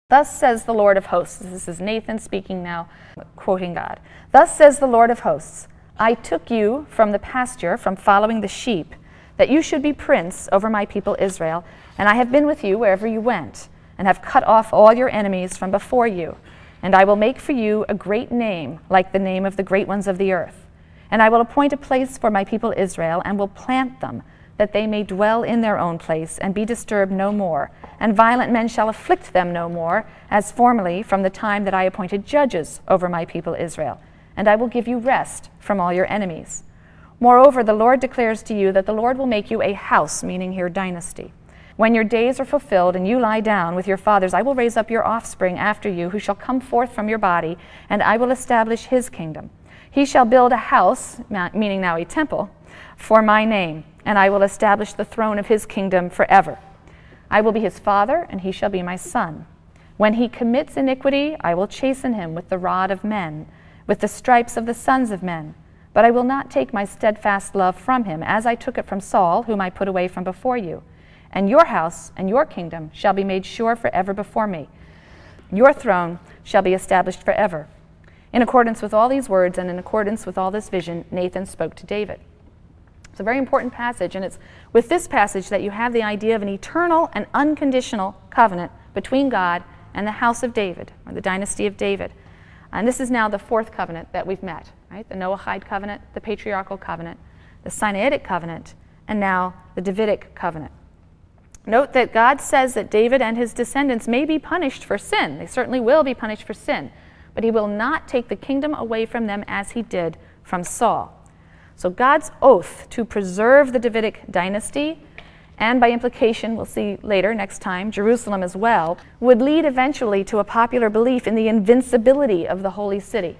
Thus says the Lord of hosts. This is Nathan speaking now, quoting God. Thus says the Lord of hosts, I took you from the pasture, from following the sheep, that you should be prince over my people Israel, and I have been with you wherever you went, and have cut off all your enemies from before you. And I will make for you a great name, like the name of the great ones of the earth. And I will appoint a place for my people Israel, and will plant them, that they may dwell in their own place, and be disturbed no more. And violent men shall afflict them no more, as formerly from the time that I appointed judges over my people Israel. And I will give you rest from all your enemies. Moreover, the Lord declares to you that the Lord will make you a house, meaning your dynasty. When your days are fulfilled and you lie down with your fathers, I will raise up your offspring after you, who shall come forth from your body, and I will establish his kingdom. He shall build a house, meaning now a temple, for my name, and I will establish the throne of his kingdom forever. I will be his father, and he shall be my son. When he commits iniquity, I will chasten him with the rod of men, with the stripes of the sons of men. But I will not take my steadfast love from him, as I took it from Saul, whom I put away from before you. And your house and your kingdom shall be made sure forever before me. Your throne shall be established forever. In accordance with all these words and in accordance with all this vision, Nathan spoke to David. It's a very important passage, and it's with this passage that you have the idea of an eternal and unconditional covenant between God and the house of David, or the dynasty of David. And this is now the fourth covenant that we've met, right? The Noahide covenant, the patriarchal covenant, the Sinaitic covenant, and now the Davidic covenant. Note that God says that David and his descendants may be punished for sin. They certainly will be punished for sin, but he will not take the kingdom away from them as he did from Saul. So God's oath to preserve the Davidic dynasty, and by implication, we'll see later, next time, Jerusalem as well, would lead eventually to a popular belief in the invincibility of the holy city.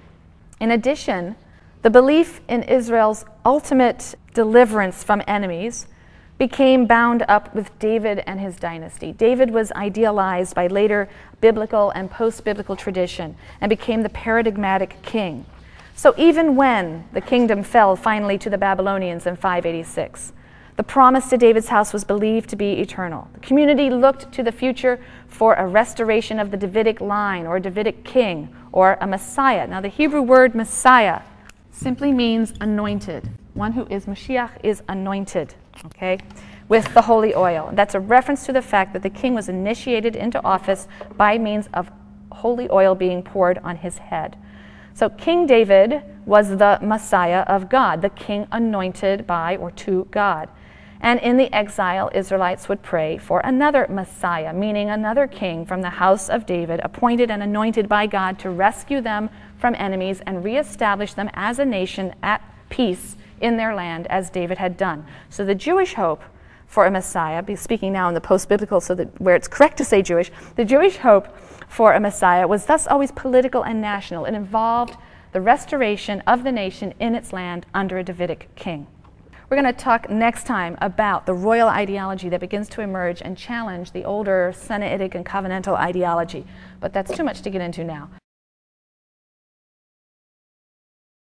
In addition, the belief in Israel's ultimate deliverance from enemies became bound up with David and his dynasty. David was idealized by later biblical and post-biblical tradition and became the paradigmatic king. So even when the kingdom fell finally to the Babylonians in 586, the promise to David's house was believed to be eternal. The community looked to the future for a restoration of the Davidic line, or a Davidic king, or a Messiah. Now the Hebrew word Messiah simply means anointed. One who is Meshiach is anointed, okay, with the holy oil. And that's a reference to the fact that the king was initiated into office by means of holy oil being poured on his head. So King David was the Messiah of God, the king anointed by or to God. And in the exile, Israelites would pray for another Messiah, meaning another king from the house of David, appointed and anointed by God to rescue them from enemies and reestablish them as a nation at peace in their land, as David had done. So the Jewish hope for a Messiah, speaking now in the post-biblical, so that where it's correct to say Jewish, the Jewish hope for a Messiah was thus always political and national. It involved the restoration of the nation in its land under a Davidic king. We're going to talk next time about the royal ideology that begins to emerge and challenge the older Sinaitic and covenantal ideology, but that's too much to get into now.